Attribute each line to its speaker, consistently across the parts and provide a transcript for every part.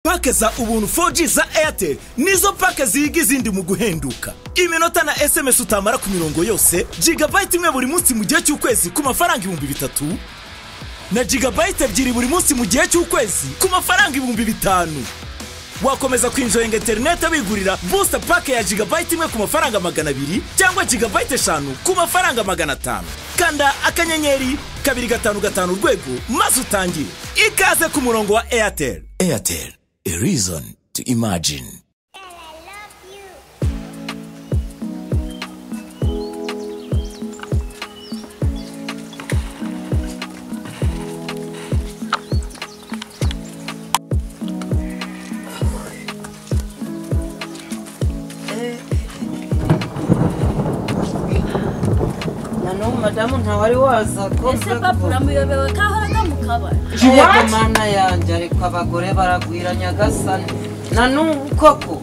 Speaker 1: Pake za ubuntu 4G za Airtel nizo pake ziga izindi mu guhenduka. Iminota na SMS utamara ku mirongo yose, gigabyte imwe buri munsi mu gihe cy'ukwezi ku mafaranga 3000 na gigabyte ebyiri buri munsi mu gihe cy'ukwezi ku mafaranga 5000. Wakomeza kwinjoyinga internet abigurira booster pack ya gigabyte imwe ku mafaranga 200 cyangwa gigabyte 5 ku mafaranga 500. Kanda akanyenyeri 255 urwego maze utangire. Ikaze ku murongo wa Airtel. Airtel, a reason to imagine.
Speaker 2: Madamu ntawari waza ko
Speaker 3: ese papura muyobewe kahoraga mukabara
Speaker 2: yego mana yanje ariko abagore baragwira nyagasani nanubu koko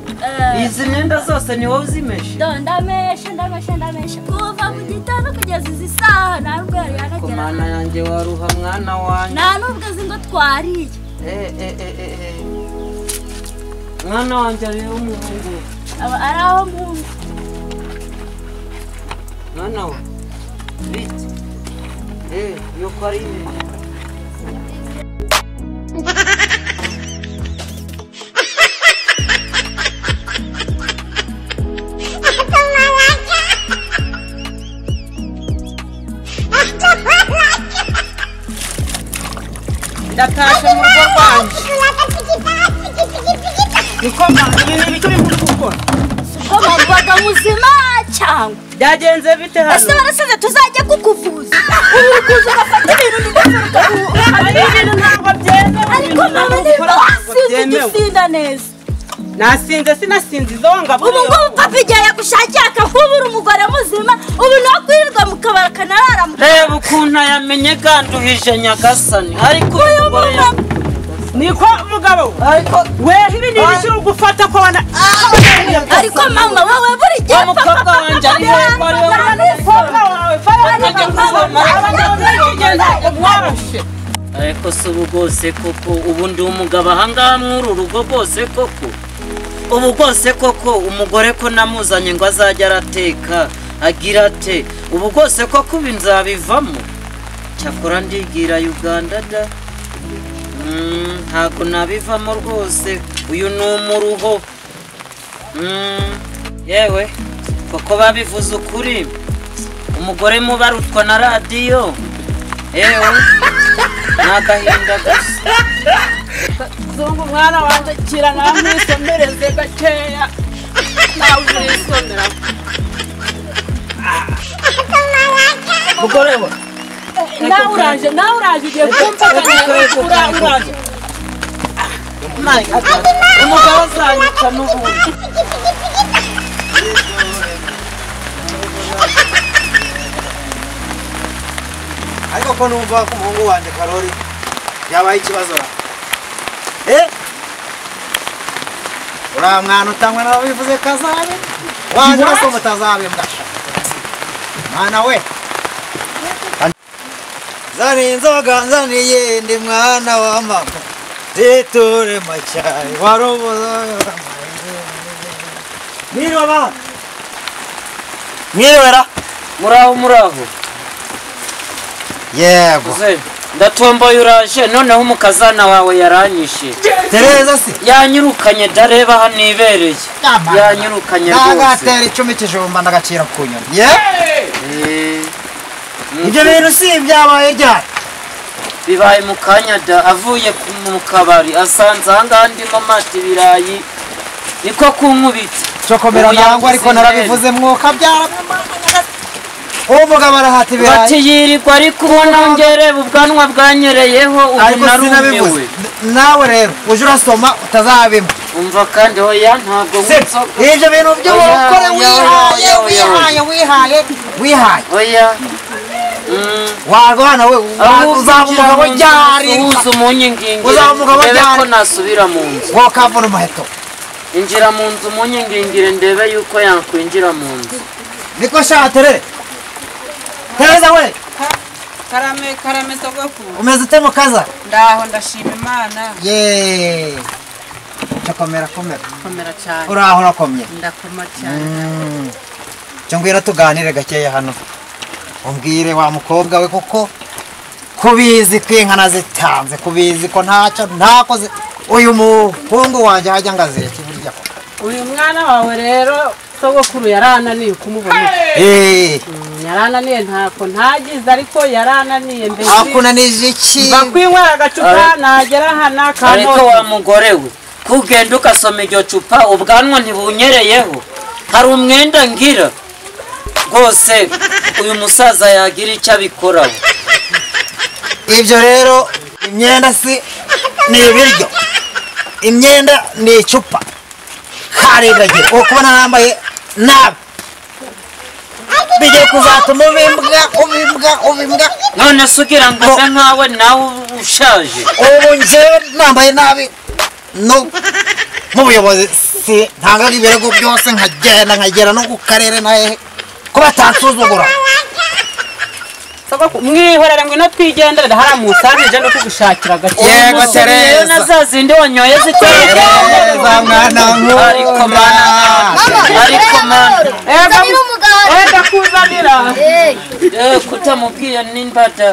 Speaker 2: izi myenda zose ni wowe uzimeshe
Speaker 3: ndameshe kuva mu gitondo kugeza izi saha narwo yari yaragera
Speaker 2: mana yanje waruha mwana wanje
Speaker 3: nta nubwo zingo twariye
Speaker 2: mwana wanje ari umuhungu
Speaker 3: araho mungu
Speaker 2: mwana wa Vite. Meu carinho. Da caixa no bobagem. E como? E que me preocupou?
Speaker 3: Como mbaga muzima cyangwa
Speaker 2: byagenze bite hano
Speaker 3: ese baraseze tuzajya kukuvuza uri kuza gafata ibintu n'ibintu
Speaker 2: ntabwo byeze
Speaker 3: ariko mama ni sinda neza
Speaker 2: nasinze sinasinze izonga
Speaker 3: ubu ngo papa igihe yagushakiye akakubura umugore muzima ubu no kwirirwa mu kabara kanarara
Speaker 2: reba ukuntu yamenye ganduhije nyagasani ariko niko mugabo ariko wehe ibintu bishuru gufata ko wana
Speaker 3: ariko mama wowe buri gihe
Speaker 2: papa wanje ari he bari ariko subu gose koko ubu ndi umugabo ahangaha mwuru rugo gose koko ubu gose koko umugore ko namuzanye ngo azajya arateka agira ate ubu gose koko binzabivamo cyakora ndigira Uganda da ntabwo nabivamo rwose uyu ni umuruho yewe koko babivuze ukuri umugore mubarutwa na radiyo yewe nagahinda gusa
Speaker 4: zungu mwana wanje kira namwisomereze gakeya nawe urisomera
Speaker 2: mugore we
Speaker 4: nawe uraje ugiye kumva uraje
Speaker 2: umugabo azanyuka n'ubundi
Speaker 5: ariko ko numva ko umuhungu wanje Karori yabaye ikibazo ura mwana utangwa nabivuze kazabe wanje baso mutazabe mbasha mwana we zani inzoga nzaniye ndi mwana wa mama ziture macyari waroboza Miro ba Mirora
Speaker 2: muraho
Speaker 5: yego
Speaker 2: ndatomboye uraje noneho umukazana wawe yaranyishe
Speaker 5: Tereza se
Speaker 2: yanyirukanye dareba hano ibereye yanyirukanye rwose
Speaker 5: nagatera icumi kijumba ndagacira kunyoni ibyo bintu si byabaye ryari
Speaker 2: bibaye mu kanyada avuye mu kabari asanze ahangaha ndimo mati birayi niko kunkubita
Speaker 5: cokomera nangwa ariko narabivuze mwuka byara umugabo arahati birayi
Speaker 2: bati yirirwa ari kubona ngereba ubwanwa bwanyereyeho ubu narumiwe
Speaker 5: nawe rero uje urasoma utazabimba
Speaker 2: umva kandi hoya ntabwo
Speaker 5: w'inzoga ibyo bintu by'ubukore wihaye
Speaker 2: oya
Speaker 5: warwana we uzaba umugabo ryari
Speaker 2: uza umunyingingire
Speaker 5: uzaba umugabo ryari
Speaker 2: ko nasubira mu nzu
Speaker 5: wokavuna umuheto
Speaker 2: injira mu nzu umunyingingire ndebe yuko yakwinjira mu nzu
Speaker 5: niko shatere Tereza we
Speaker 4: karame sogokuru
Speaker 5: umeze ute mukaza
Speaker 4: ndaho ndashima Imana
Speaker 5: ye komera
Speaker 4: komera cyane
Speaker 5: uraho urakomye
Speaker 4: ndakoma cyane
Speaker 5: cyo ngwira tuganire gakeya hano umbwire wa mukobwa we kuko kubizi kwinkana zitanze kubizi ko ntacyo ntakoze uyu muhungu wanjye hajya ngazireke burya
Speaker 4: uyu mwana wawe rero sogokuru yarananiye kumubona yarananiye ntako ntagize ariko yarananiye mbese
Speaker 5: akunanije iki
Speaker 4: bakwinywera agacupa nagera hana
Speaker 2: ariko wa mugore we kugenda ugasoma iryo cupa ubwanwa ntibunyereyeho hari umwenda ngira rwose uyu musaza yagira icyo abikoraho
Speaker 5: ibyo rero imyenda si ni ibiryo imyenda ni icupa kariragira uko kubona nambaye nabi bigiye kuzatuma ubimbwa
Speaker 2: none se ugira ngo ube nkawe nawe ushaje
Speaker 5: ubu njyewe nambaye nabi no mu buyobozi si ntangaga ibirego byose nkagera no ku karere nahe ko batansuzugura
Speaker 4: mwihorere ngwino twigendere hariya mu sanije no kugushakira agakeye
Speaker 5: yego Tereza
Speaker 2: na za zindi wanyoye ziteye ariko mana
Speaker 4: ega kuzanira
Speaker 2: kutamubwiye n'imbada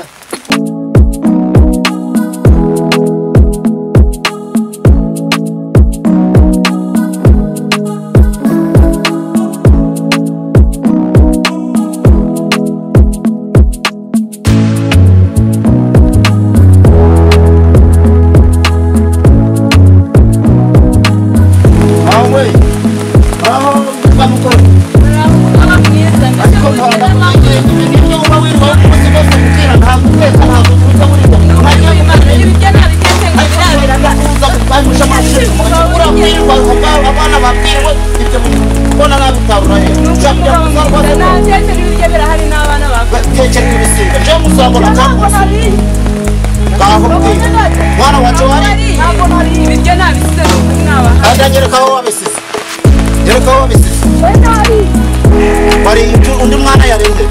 Speaker 5: undi mwana yarinde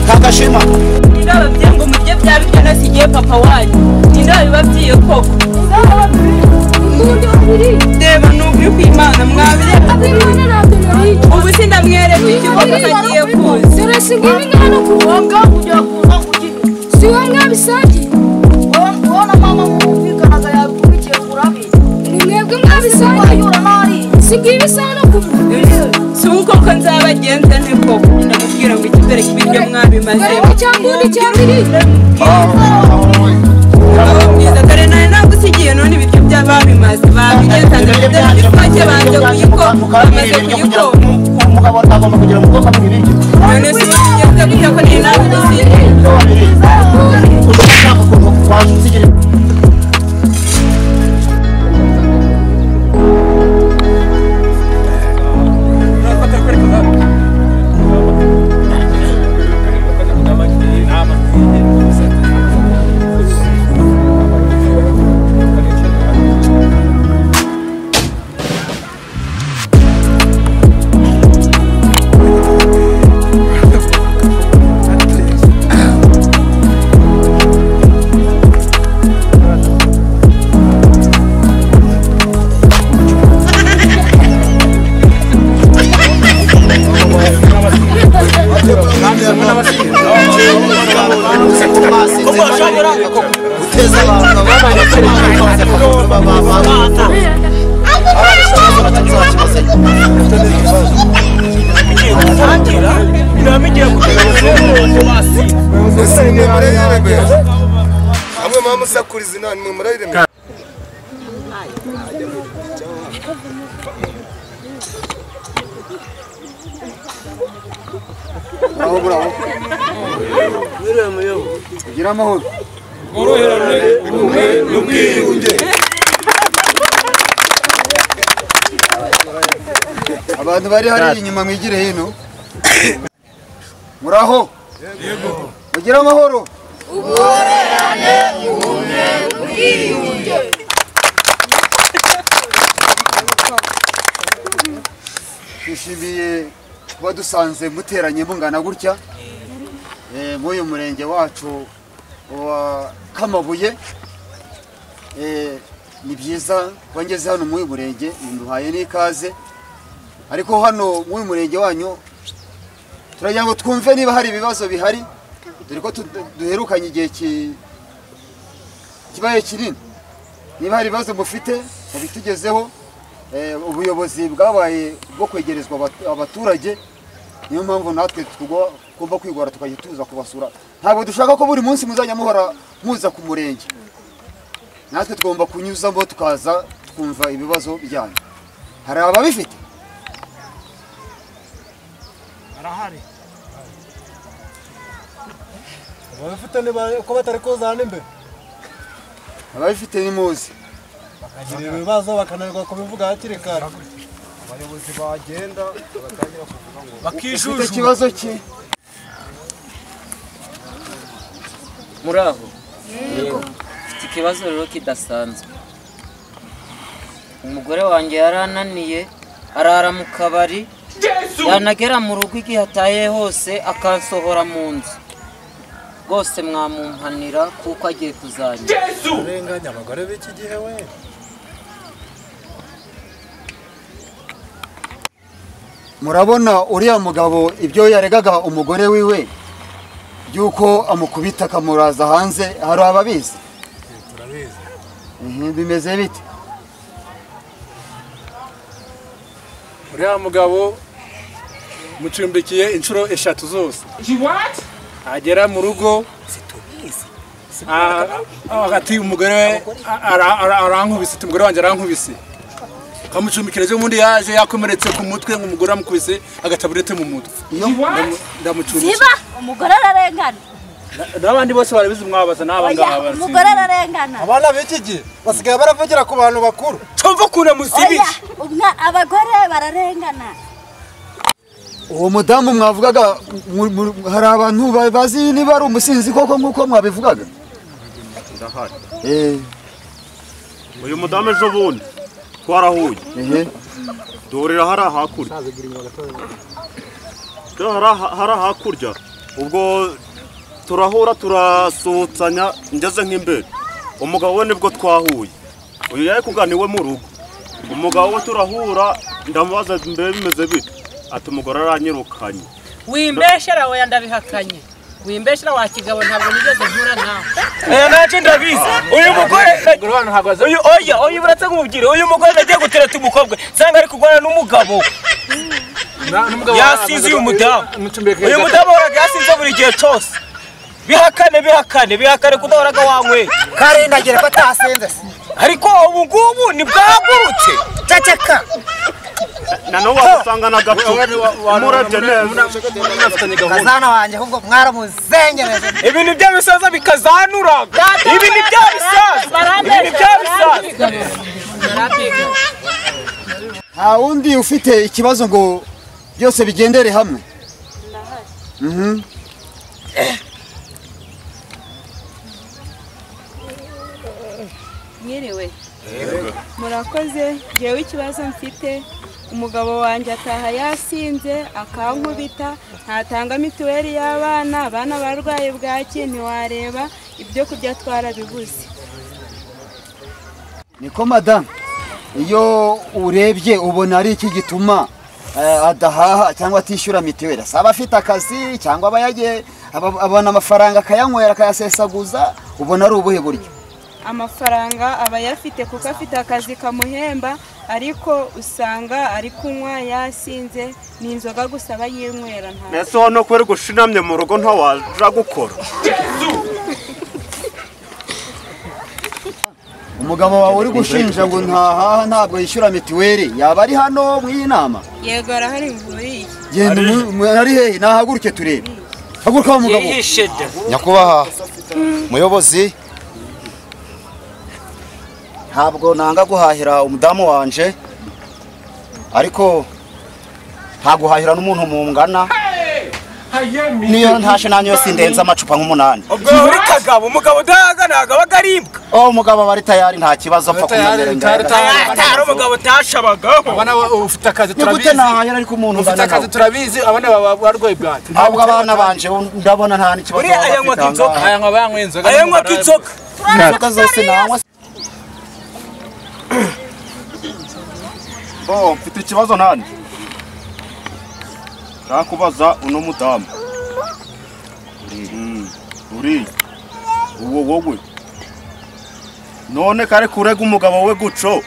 Speaker 5: kakashima
Speaker 4: ndababwiye ngo murye bya biryo nasigiye papa wanyu ndabibabwiye koko reba n'ukuri kw'Imana mwabireba ubu sindamwereka ikibazo kagiye kuza
Speaker 3: dore singibi ngana kuwanga kujya si wanga bisangiye wona mama kumvikanaga yakubikiye kurabi ni mwebwe mwabisangiye singibi sana kuvuga
Speaker 4: si uko ko nzabagenza nte koko ndamubwira ngo ikizere kibiryo mwabimaze
Speaker 3: cyangwa cyabiri
Speaker 4: mwiza dore nawe nagusigiye none ibiryo by'ababimaze babigenzaga dore n'ifake banze kuyiko bamaze kuyiko
Speaker 5: umugabo atagomba kugira umukobwa mu ibiryo
Speaker 4: none si babigenza gutya ko ni nawe dufite
Speaker 5: ushaka ukuntu wamusigira
Speaker 6: amwe mama sakuriza nani mwe murayireme bravo wire muyo gira amahoro oroherane umwe n'ubwiyunge abantu bari hari inyuma mwigire hino muraho yego mugira amahoro uborerane umwe n'ubwiyunge twishimiye kuba dusanze muteranye mungana gutya muri murenge wacu wa Kamabuye
Speaker 7: ni byiza wangeze hano mu murenge nduhaye n'ikaze ariko hano mu murenge wanyu turagira ngo twumve niba hari ibibazo bihari dore ko duherukanye igihe kibaye kinini niba hari ibibazo mufite mubitugezeho ubuyobozi bwabaye bwo kwegerezwa abaturage niyo mpamvu natwe tugomba kwigora tukajya tuza kubasura ntabwo dushaka ko buri munsi muzajya muhora muza ku murenge natwe tugomba kunyuzamo tukaza twumva ibibazo byanyu hari ababifite
Speaker 8: arahari ababifite niba uko batari kuzana imbere
Speaker 7: ababifite ni muzi
Speaker 8: bakagira ibibazo bakananirwa kubivuga hakiri kare abayobozi bagenda bagatangira kuvuga ngo
Speaker 7: bakijujura ikibazo cye
Speaker 2: muraho yego mfite ikibazo rero kidasanzwe umugore wanjye yarananiye arara mu kabari yanagera mu rugo igihe ataye hose akansohora mu nzu rwose mwamumpanira kuko agiye kuzajya
Speaker 8: urenganya abagore b'iki gihe we
Speaker 7: murabona uriya mugabo ibyo yaregaga umugore wiwe yuko amukubita akamuraza hanze hari ababizi
Speaker 8: turabizi
Speaker 7: bimeze bite
Speaker 8: uriya mugabo mucumbikiye inshuro 3 zose agera mu rugo agati umugore arankubise umugore wanjye arankubise kamucumbikira ejo mundi yaje yakomeretse ku mutwe ngumugore amukubise agataburete mu mutwe ndamucumbikira
Speaker 9: ziba umugore ararengana
Speaker 8: n'abandi bose barabizi mwabaza n'abangaba
Speaker 9: umugore ararengana
Speaker 8: abana b'iki gihe basigaye baravugira ku bantu bakuru
Speaker 1: cyumva kuna musibiki
Speaker 9: abagore bararengana
Speaker 7: uwo mudamu mwavugaga hari abantu bazi niba ari umusinzi koko nk'uko mwabivugaga
Speaker 10: ndahari uyu mudamu ejo bundi twarahuye dorera hari hakurya hari hakurya ubwo turahura turasuhutsanya ngeze nk'imbere umugabo we nibwo twahuye uyu yari kuganiwe mu rugo umugabo we turahura ndamubaza mbere bimeze bite ati umugore aranyirukanye
Speaker 4: wimbeshera we ndabihakanye wimbeshera wa kigabo ntabwo nigeze nkura nawe
Speaker 1: naje ndabizi uyu mugore uyu buratse kumubwira uyu mugore nagiye gutereta umukobwa nsanga ari kugwana n'umugabo yasinze uyu mudamu yasize buri gihe cyose bihakane kudahoraga wanyweye
Speaker 5: karindagire ko atasenze
Speaker 1: ariko ubu ngubu nibwahagurutse
Speaker 5: ceceka
Speaker 10: nano wasanga na gato muravye neza
Speaker 5: kazana wanje ahubwo mwaramuzengereje
Speaker 1: ibintu by'abisaza bikazanura ibintu by'abisaza
Speaker 7: nta wundi ufite ikibazo ngo byose bigendere hamwe
Speaker 11: mwiriwe murakoze ngewe ikibazo mfite umugabo wanjye ataha yasinze akankubita ntatanga mituweli y'abana abana barwaye bwaki ntiwareba ibyo kurya twarabibuze
Speaker 7: niko madamu iyo urebye ubona ari iki gituma adahaha cyangwa atishyura mituweli asaba afite akazi cyangwa aba yagiye abona amafaranga akayanywera akayasesaguza ubona ari ubuhe buryo
Speaker 11: amafaranga aba yafite kuko afite akazi kamuhemba ariko usanga ari kunywa yasinze ni inzoga gusa aba yinywera
Speaker 10: nese wowe no kubera gushinamye mu rugo ntawaja gukora
Speaker 7: umugabo wawe uri gushinja ngo ntahaha ntabwo yishyura mituweli yaba ari hano mu iyi nama
Speaker 11: yego arahari mvuriye
Speaker 7: genda ari hehe nahaguruke turebe haguruka umugabo
Speaker 12: nyakubahwa muyobozi
Speaker 5: ntabwo nanga guhahira umudamu wanje ariko nta guhahira n'umuntu mungana niyo ntashe nanyo yose indenza amacupa nk'umunani
Speaker 1: ubwo uri kagabo umugabo udahaga ntabwo aba aribwa
Speaker 5: umugabo bari tayari nta kibazo apfa kumenyera
Speaker 1: atari umugabo utashabagaho
Speaker 8: abana ufite akazi
Speaker 5: turabizi nigute nahahira ariko umuntu
Speaker 8: ufite akazi turabizi abana barwaye bwate
Speaker 5: ahubwo abana banje ndabona nta n'ikibazo
Speaker 1: ayanywa k'inzoga
Speaker 8: ayanywa bayanywa inzoga
Speaker 1: ayanywa k'inzoga
Speaker 5: inzoga zose nanywa
Speaker 10: Bo mfite ikibazo nani nshaka kubaza uno mudamu uri uwo wowe none kare kurega umugabo we guco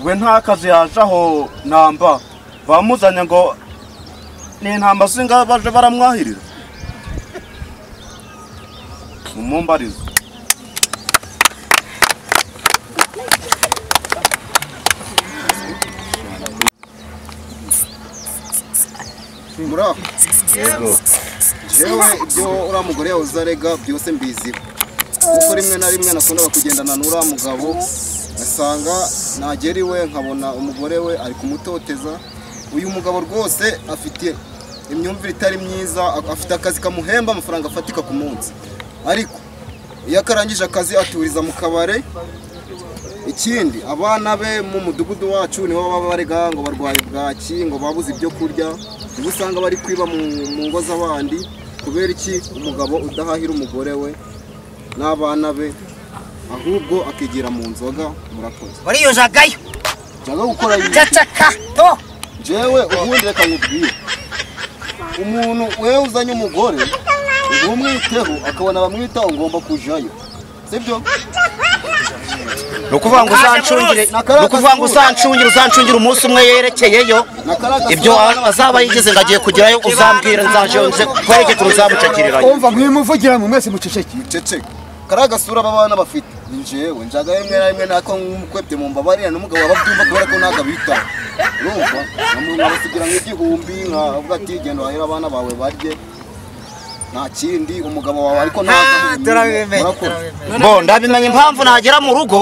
Speaker 10: we nta kazi yaje aho namba bamuzanye ngo ni intamba singa baje baramwahirira umumbarizo
Speaker 7: muraho jewe ibyo uriya mugore yawe uzarega byose mbiziho kuko rimwe na rimwe nakundaga kugendana n'uriya mugabo asanga nagera iwe nkabona umugore we ari kumutoteza uyu mugabo rwose afite imyumvire itari myiza afite akazi kamuhemba amafaranga afatika ku munsi ariko iyo akarangije akazi aturiza mu kabare ikindi abana be mu mudugudu wacu nibo baba barega ngo barwaye bwaki ngo babuze ibyo kurya nibo usanga bari kwiba mu ngo z'abandi kubera iki umugabo udahahira umugore we n'abana be ahubwo akigira mu nzoga murakoze
Speaker 5: bariyojagayo
Speaker 7: jaga gukora
Speaker 5: cacaka to
Speaker 7: jewe ubundi reka nkubwire umuntu wewe uzanye umugore umwiteho akabona bamwitaho ngomba kujayo sibyo
Speaker 5: nukuvuga ngo uzancungire umunsi umwe yerekeyeyo ibyo azaba yigize ngo agiye kugerayo uzambwira nzaje kwerekeza uzamucakirirayo
Speaker 7: umva mwimuvugira mu mwese muceceke kariya gasura aba bana bafite ni njyewe njagayo rimwe na rimwe nako nk'umukwebye mu mbabarira n'umugabo wababyumva kubera ko ntabwo abitaho urumva nkabasigira nk'igihumbi nkavuga ati genda wahera abana bawe barye nta kindi umugabo wawe ariko
Speaker 5: bo ndabimenye impamvu nagera mu rugo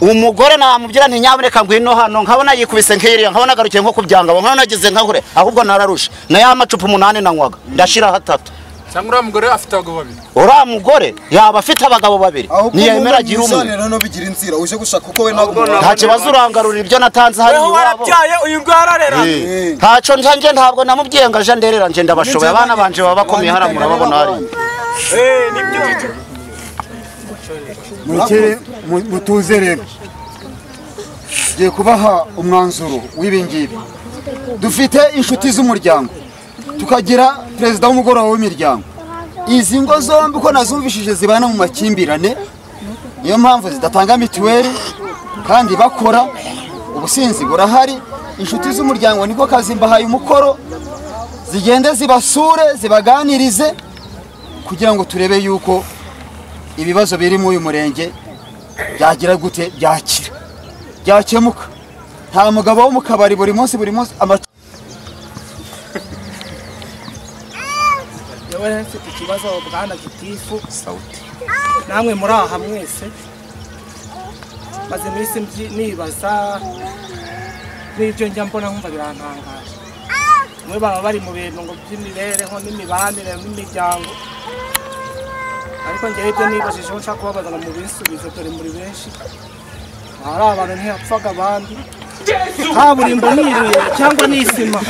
Speaker 5: umugore namubwira nti nyaboneka ngwino hano nkabona yikubise nk'iriya nkabona agarukiye nko kubyanga nkabona nagize nkahure ahubwo nararusha na ya macupa 8 nanywaga ndashira 3
Speaker 8: cyangwa uriya mugore afite abagabo babiri
Speaker 5: uriya mugore yaba afite abagabo babiri ntiyemera agira umwe
Speaker 7: no bigira inzira uje gushaka uko we ntabwo
Speaker 5: nta kibazo urangarurira ibyo natanze hari iwabo
Speaker 3: uyu ngwararera
Speaker 5: ntaco nje ntabwo namubwiye ngo aje nderera nje ndabashoboye abana banje baba bakomeye haramura babona hari
Speaker 3: nibyo
Speaker 7: mutuze rero giye kubaha umwanzuro w'ibingibi dufite inshuti z'umuryango tukagira perezida w'umugoroba w'imiryango izi ngo zombi uko nazumvishije zibana mu makimbirane niyo mpamvu zidatanga mituweli kandi bakora ubusinzi burahari inshuti z'umuryango niko kazi mbahaye umukoro zigende zibasure zibaganirize kugira ngo turebe yuko ibibazo biri mu uyu murenge byagira gute byakemuka nta mugabo wo mu kabari buri munsi
Speaker 3: yewe mfite ikibazo bwana gitifu namwe muri aha mwese maze iminsi nibaza n'ibyo njya mbona nkumva birantangaje mwe baba bari mu bintu ngo by'imibereho n'imibanire n'imiryango ariko njyewe ibyo nibajijeho nshaka kubabaza ngo mubisubize dore muri benshi hari abantu ntiyapfaga abandi kaburimbo n'iruye cyangwa n'isima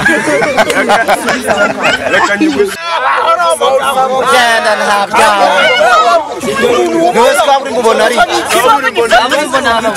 Speaker 5: genda ntabyawe niwe kaburimbo ubona ari kaburimbo ntabwo